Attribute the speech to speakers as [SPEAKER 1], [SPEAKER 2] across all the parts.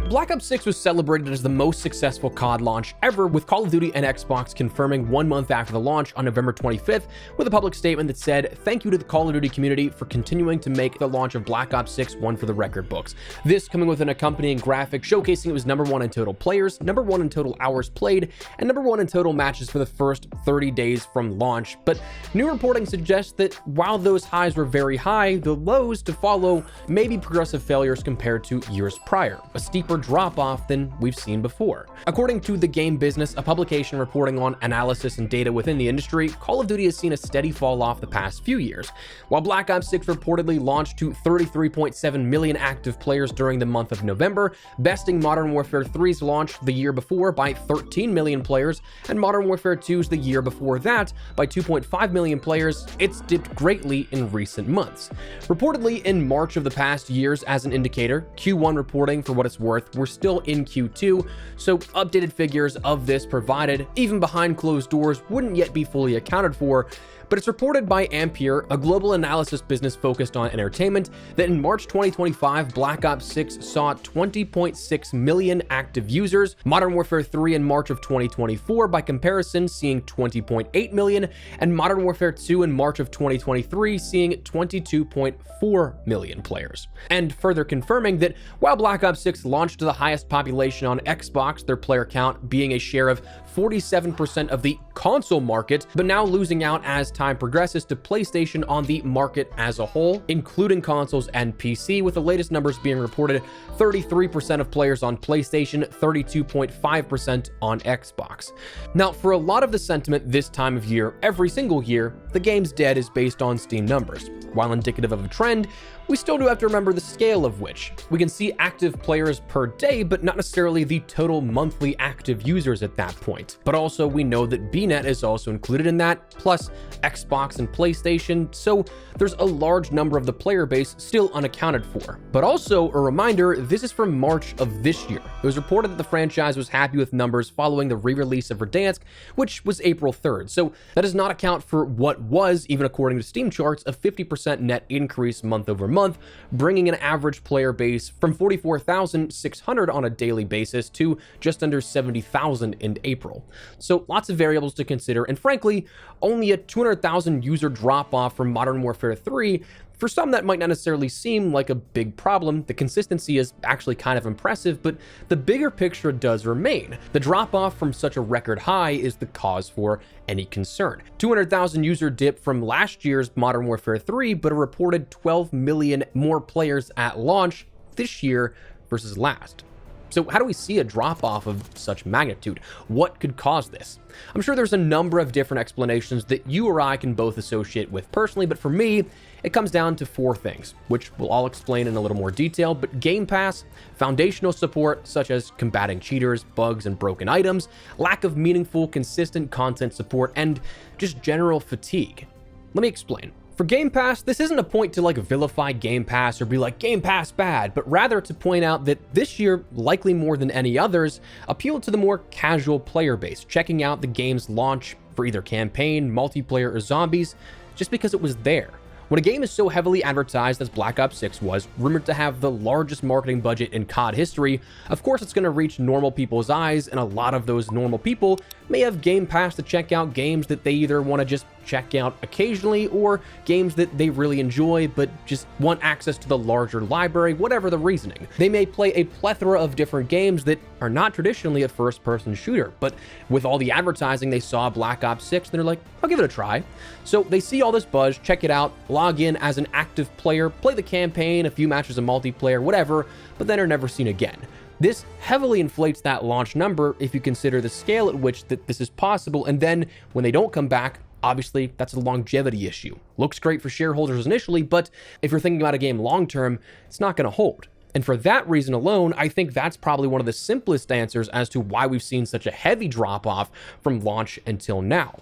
[SPEAKER 1] Black Ops 6 was celebrated as the most successful COD launch ever, with Call of Duty and Xbox confirming 1 month after the launch on November 25th with a public statement that said, "Thank you to the Call of Duty community for continuing to make the launch of Black Ops 6 one for the record books." This coming with an accompanying graphic showcasing it was #1 in total players, #1 in total hours played, and #1 in total matches for the first 30 days from launch. But new reporting suggests that while those highs were very high, the lows to follow may be progressive failures compared to years prior, a steeper drop-off than we've seen before. According to The Game Business, a publication reporting on analysis and data within the industry, Call of Duty has seen a steady fall off the past few years. While Black Ops 6 reportedly launched to 33.7 million active players during the month of November, besting Modern Warfare 3's launch the year before by 13 million players, and Modern Warfare 2's the year before that by 2.5 million players, it's dipped greatly in recent months. Reportedly in March of the past years as an indicator, Q1 reporting, for what it's worth, we're still in Q2, so updated figures of this provided, even behind closed doors, wouldn't yet be fully accounted for. But it's reported by Ampere, a global analysis business focused on entertainment, that in March 2025, Black Ops 6 saw 20.6 million active users, Modern Warfare 3 in March of 2024, by comparison, seeing 20.8 million, and Modern Warfare 2 in March of 2023, seeing 22.4 million players. And further confirming that while Black Ops 6 launched to the highest population on Xbox, their player count being a share of 47% of the console market, but now losing out as time progresses to PlayStation on the market as a whole, including consoles and PC, with the latest numbers being reported 33% of players on PlayStation, 32.5% on Xbox. Now, for a lot of the sentiment this time of year, every single year, the game's dead is based on Steam numbers. While indicative of a trend, we still do have to remember the scale of which. We can see active players per day, but not necessarily the total monthly active users at that point. But also we know that BNet is also included in that, plus Xbox and PlayStation, so there's a large number of the player base still unaccounted for. But also a reminder, this is from March of this year. It was reported that the franchise was happy with numbers following the re-release of Verdansk, which was April 3rd, so that does not account for what was, even according to Steam charts, a 50% net increase month over month, bringing an average player base from 44,600 on a daily basis to just under 70,000 in April. So lots of variables to consider, and frankly, only a 200,000 user drop-off from Modern Warfare 3. For some, that might not necessarily seem like a big problem. The consistency is actually kind of impressive, but the bigger picture does remain. The drop-off from such a record high is the cause for any concern. 200,000 user dip from last year's Modern Warfare 3, but a reported 12 million more players at launch this year versus last. So how do we see a drop-off of such magnitude? What could cause this? I'm sure there's a number of different explanations that you or I can both associate with personally, but for me, it comes down to 4 things, which we'll all explain in a little more detail. But Game Pass, foundational support such as combating cheaters, bugs, and broken items, lack of meaningful, consistent content support, and just general fatigue. Let me explain. For Game Pass, this isn't a point to vilify Game Pass or be like, Game Pass bad, but rather to point out that this year, likely more than any others, appealed to the more casual player base, checking out the game's launch for either campaign, multiplayer, or zombies, just because it was there. When a game is so heavily advertised as Black Ops 6 was, rumored to have the largest marketing budget in COD history, of course it's going to reach normal people's eyes, and a lot of those normal people may have Game Pass to check out games that they either want to just check out occasionally, or games that they really enjoy but just want access to the larger library, whatever the reasoning. They may play a plethora of different games that are not traditionally a first-person shooter, but with all the advertising they saw Black Ops 6, they're like, I'll give it a try. So they see all this buzz, check it out, log in as an active player, play the campaign, a few matches of multiplayer, whatever, but then are never seen again. This heavily inflates that launch number if you consider the scale at which this is possible, and then when they don't come back, obviously that's a longevity issue. Looks great for shareholders initially, but if you're thinking about a game long term, it's not going to hold. And for that reason alone, I think that's probably one of the simplest answers as to why we've seen such a heavy drop-off from launch until now.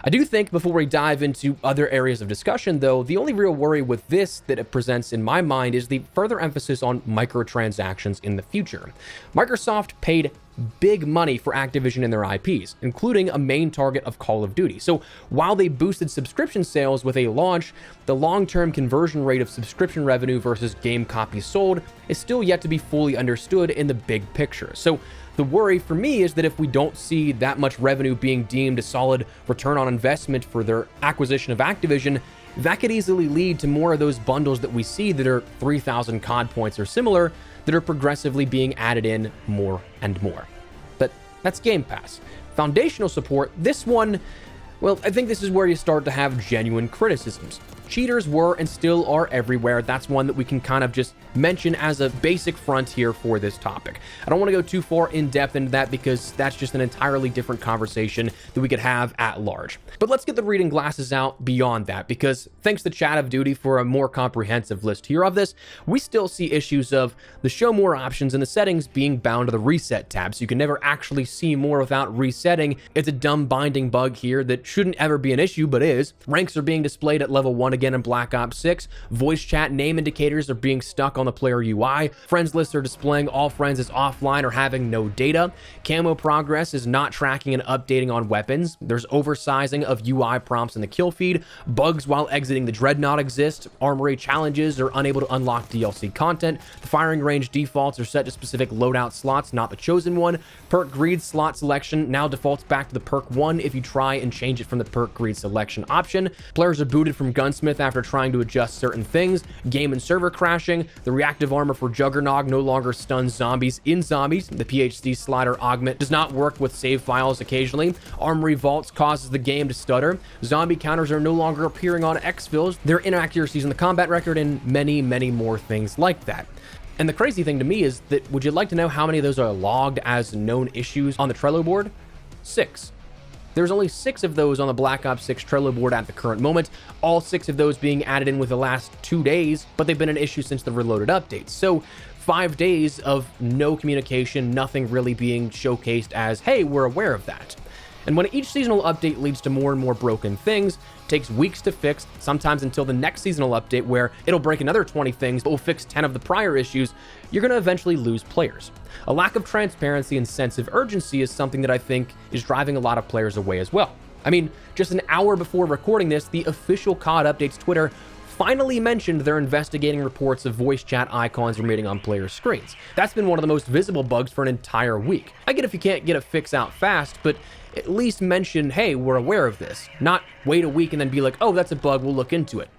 [SPEAKER 1] I do think before we dive into other areas of discussion, though, the only real worry with this that it presents in my mind is the further emphasis on microtransactions in the future. Microsoft paid big money for Activision and their IPs, including a main target of Call of Duty. So while they boosted subscription sales with a launch, the long-term conversion rate of subscription revenue versus game copies sold is still yet to be fully understood in the big picture. So the worry for me is that if we don't see that much revenue being deemed a solid return on investment for their acquisition of Activision, that could easily lead to more of those bundles that we see that are 3,000 COD points or similar that are progressively being added in more and more. But that's Game Pass. Foundational support, this one, well, I think this is where you start to have genuine criticisms. Cheaters were and still are everywhere. That's one that we can kind of just mention as a basic frontier for this topic. I don't want to go too far in depth into that because that's just an entirely different conversation that we could have at large. But let's get the reading glasses out beyond that, because thanks to Chat of Duty for a more comprehensive list here of this, we still see issues of the show more options and the settings being bound to the reset tab, so you can never actually see more without resetting. It's a dumb binding bug here that shouldn't ever be an issue, but is. Ranks are being displayed at level 1 again in Black Ops 6. Voice chat name indicators are being stuck on the player UI. Friends lists are displaying all friends as offline or having no data. Camo progress is not tracking and updating on weapons. There's oversizing of UI prompts in the kill feed. Bugs while exiting the Dreadnought exist. Armory challenges are unable to unlock DLC content. The firing range defaults are set to specific loadout slots, not the chosen one. Perk greed slot selection now defaults back to the perk 1 if you try and change it from the perk greed selection option. Players are booted from Gunsmith after trying to adjust certain things. Game and server crashing. The reactive armor for Juggernog no longer stuns zombies in zombies. The PhD slider augment does not work with save files occasionally. Armory vaults causes the game to stutter. Zombie counters are no longer appearing on exfils. There are inaccuracies in the combat record and many, many more things like that. And the crazy thing to me is that, would you like to know how many of those are logged as known issues on the Trello board? 6. There's only 6 of those on the Black Ops 6 Trello board at the current moment, all 6 of those being added in with the last 2 days, but they've been an issue since the Reloaded updates. So 5 days of no communication, nothing really being showcased as, hey, we're aware of that. And when each seasonal update leads to more and more broken things, it takes weeks to fix, sometimes until the next seasonal update where it'll break another 20 things but will fix 10 of the prior issues, you're going to eventually lose players. A lack of transparency and sense of urgency is something that I think is driving a lot of players away as well. I mean, just an hour before recording this, the official COD Updates Twitter finally mentioned they're investigating reports of voice chat icons remaining on player screens. That's been one of the most visible bugs for an entire week. I get if you can't get a fix out fast, but at least mention, hey, we're aware of this. Not wait a week and then be like, oh, that's a bug, we'll look into it.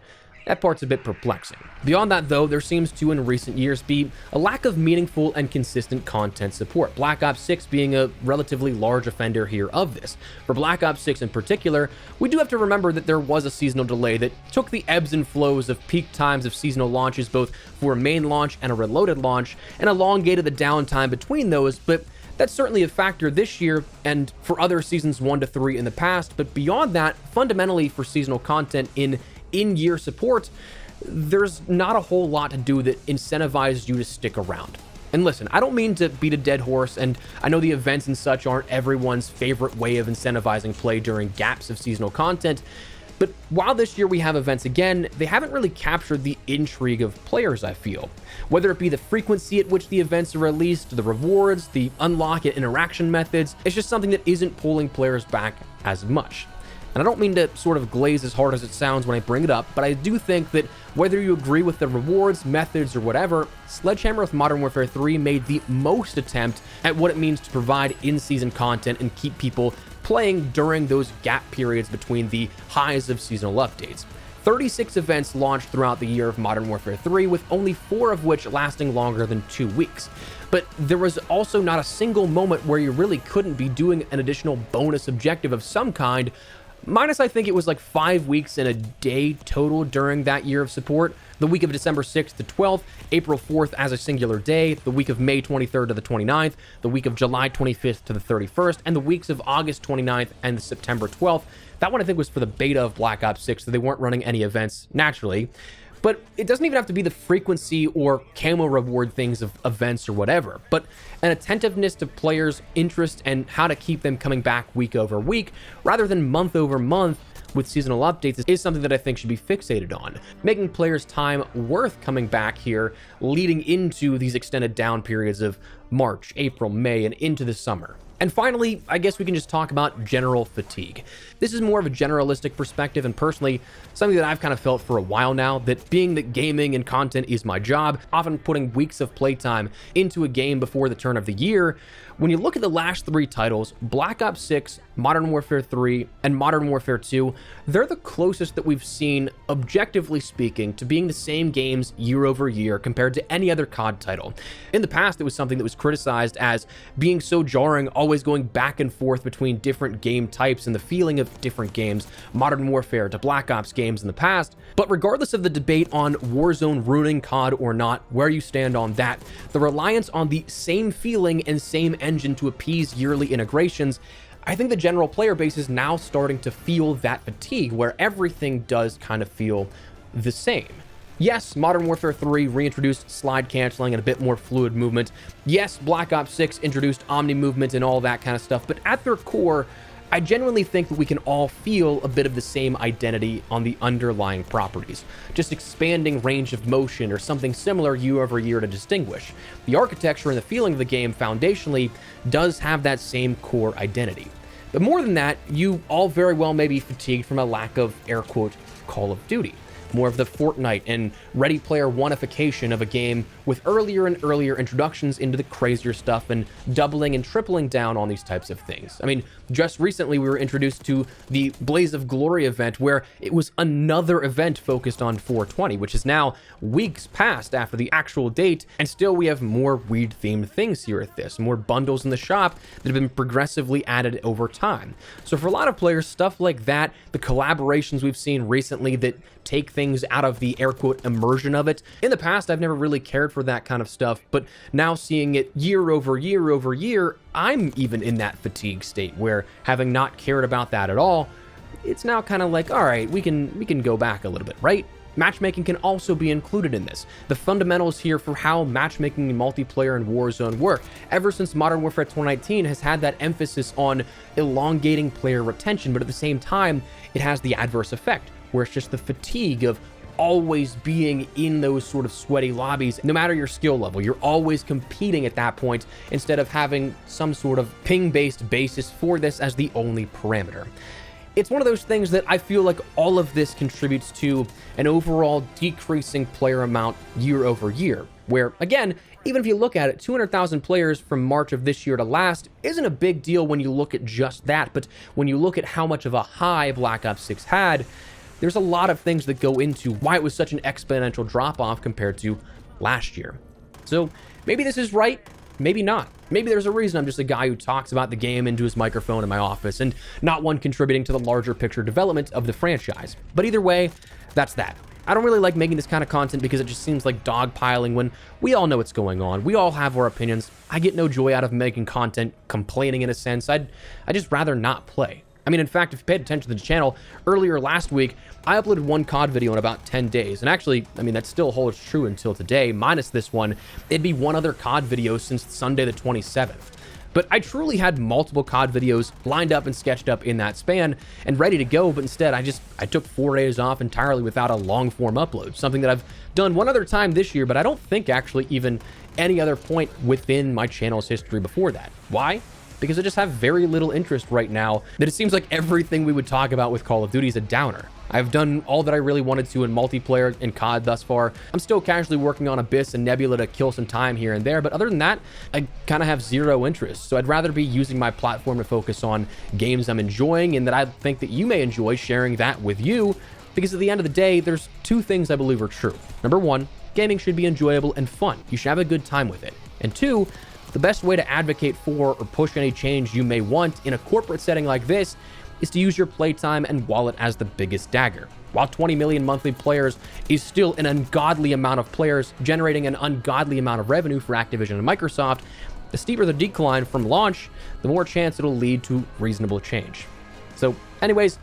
[SPEAKER 1] That part's a bit perplexing. Beyond that, though, there seems to, in recent years, be a lack of meaningful and consistent content support, Black Ops 6 being a relatively large offender here of this. For Black Ops 6 in particular, we do have to remember that there was a seasonal delay that took the ebbs and flows of peak times of seasonal launches, both for a main launch and a Reloaded launch, and elongated the downtime between those, but that's certainly a factor this year and for other seasons 1 to 3 in the past. But beyond that, fundamentally for seasonal content in-year support, there's not a whole lot to do that incentivizes you to stick around. And listen, I don't mean to beat a dead horse, and I know the events and such aren't everyone's favorite way of incentivizing play during gaps of seasonal content, but while this year we have events again, they haven't really captured the intrigue of players, I feel. Whether it be the frequency at which the events are released, the rewards, the unlock and interaction methods, it's just something that isn't pulling players back as much. And I don't mean to sort of glaze as hard as it sounds when I bring it up, but I do think that whether you agree with the rewards, methods, or whatever, Sledgehammer with Modern Warfare 3 made the most attempt at what it means to provide in-season content and keep people playing during those gap periods between the highs of seasonal updates. 36 events launched throughout the year of Modern Warfare 3, with only 4 of which lasting longer than 2 weeks. But there was also not a single moment where you really couldn't be doing an additional bonus objective of some kind, minus I think it was like 5 weeks and a day total during that year of support. The week of December 6th to 12th, April 4th as a singular day, the week of May 23rd to the 29th, the week of July 25th to the 31st, and the weeks of August 29th and September 12th. That one I think was for the beta of Black Ops 6, so they weren't running any events naturally. But it doesn't even have to be the frequency or camo reward things of events or whatever, but an attentiveness to players' interest and how to keep them coming back week over week rather than month over month with seasonal updates is something that I think should be fixated on, making players' time worth coming back here leading into these extended down periods of March, April, May, and into the summer. And finally, I guess we can just talk about general fatigue. This is more of a generalistic perspective, and personally, something that I've kind of felt for a while now, that being that gaming and content is my job, often putting weeks of playtime into a game before the turn of the year. When you look at the last 3 titles, Black Ops 6, Modern Warfare 3, and Modern Warfare 2, they're the closest that we've seen, objectively speaking, to being the same games year over year compared to any other COD title. In the past, it was something that was criticized as being so jarring, always going back and forth between different game types and the feeling of different games, Modern Warfare to Black Ops games in the past. But regardless of the debate on Warzone ruining COD or not, where you stand on that, the reliance on the same feeling and same engine to appease yearly integrations, I think the general player base is now starting to feel that fatigue where everything does kind of feel the same. Yes, Modern Warfare 3 reintroduced slide canceling and a bit more fluid movement. Yes, Black Ops 6 introduced omni movement and all that kind of stuff, but at their core, I genuinely think that we can all feel a bit of the same identity on the underlying properties, just expanding range of motion or something similar year over year to distinguish. The architecture and the feeling of the game foundationally does have that same core identity. But more than that, you all very well may be fatigued from a lack of, air quote, Call of Duty. More of the Fortnite and Ready Player One-ification of a game with earlier and earlier introductions into the crazier stuff and doubling and tripling down on these types of things. I mean, just recently we were introduced to the Blaze of Glory event where it was another event focused on 420, which is now weeks past after the actual date, and still we have more weed-themed things here at this, more bundles in the shop that have been progressively added over time. So for a lot of players, stuff like that, the collaborations we've seen recently that take things out of the air quote immersion of it. In the past, I've never really cared for that kind of stuff, but now seeing it year over year over year, I'm even in that fatigue state where, having not cared about that at all, it's now kind of like, all right, we can go back a little bit, right? Matchmaking can also be included in this. The fundamentals here for how matchmaking in multiplayer and Warzone work, ever since Modern Warfare 2019 has had that emphasis on elongating player retention, but at the same time, it has the adverse effect, where it's just the fatigue of always being in those sort of sweaty lobbies. No matter your skill level, you're always competing at that point instead of having some sort of ping-based basis for this as the only parameter. It's one of those things that I feel like all of this contributes to an overall decreasing player amount year over year, where, again, even if you look at it, 200,000 players from March of this year to last isn't a big deal when you look at just that, but when you look at how much of a high Black Ops 6 had, there's a lot of things that go into why it was such an exponential drop-off compared to last year. So maybe this is right, maybe not. Maybe there's a reason I'm just a guy who talks about the game into his microphone in my office and not one contributing to the larger picture development of the franchise. But either way, that's that. I don't really like making this kind of content because it just seems like dogpiling when we all know what's going on. We all have our opinions. I get no joy out of making content, complaining in a sense. I'd just rather not play. I mean, in fact, if you paid attention to the channel, earlier last week, I uploaded one COD video in about 10 days. And actually, I mean, that still holds true until today, minus this one. It'd be one other COD video since Sunday the 27th. But I truly had multiple COD videos lined up and sketched up in that span and ready to go, but instead I took 4 days off entirely without a long form upload, something that I've done one other time this year, but I don't think actually even any other point within my channel's history before that. Why? Because I just have very little interest right now that it seems like everything we would talk about with Call of Duty is a downer. I've done all that I really wanted to in multiplayer and COD thus far. I'm still casually working on Abyss and Nebula to kill some time here and there, but other than that, I kind of have zero interest. So I'd rather be using my platform to focus on games I'm enjoying and that I think that you may enjoy, sharing that with you, because at the end of the day, there's two things I believe are true. Number one, gaming should be enjoyable and fun. You should have a good time with it. And two, the best way to advocate for or push any change you may want in a corporate setting like this is to use your playtime and wallet as the biggest dagger. While 20 million monthly players is still an ungodly amount of players generating an ungodly amount of revenue for Activision and Microsoft, the steeper the decline from launch, the more chance it'll lead to reasonable change. So anyways,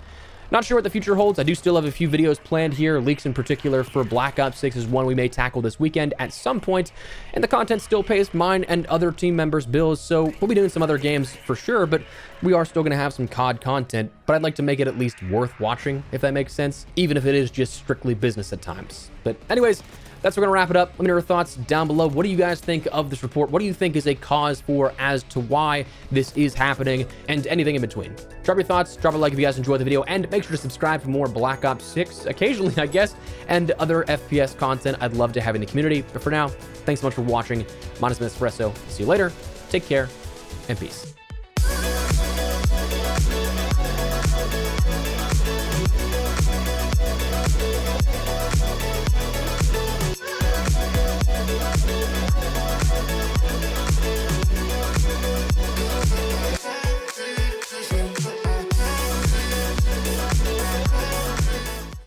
[SPEAKER 1] Not sure what the future holds. I do still have a few videos planned here, leaks in particular for Black Ops 6 is one we may tackle this weekend at some point, and the content still pays mine and other team members' bills, so we'll be doing some other games for sure, but we are still going to have some COD content, but I'd like to make it at least worth watching, if that makes sense, even if it is just strictly business at times. But anyways, that's where we're going to wrap it up. Let me know your thoughts down below. What do you guys think of this report? What do you think is a cause for as to why this is happening, and anything in between? Drop your thoughts, drop a like if you guys enjoyed the video, and make sure to subscribe for more Black Ops 6, occasionally, I guess, and other FPS content I'd love to have in the community. But for now, thanks so much for watching. My name is Espresso. See you later. Take care, and peace.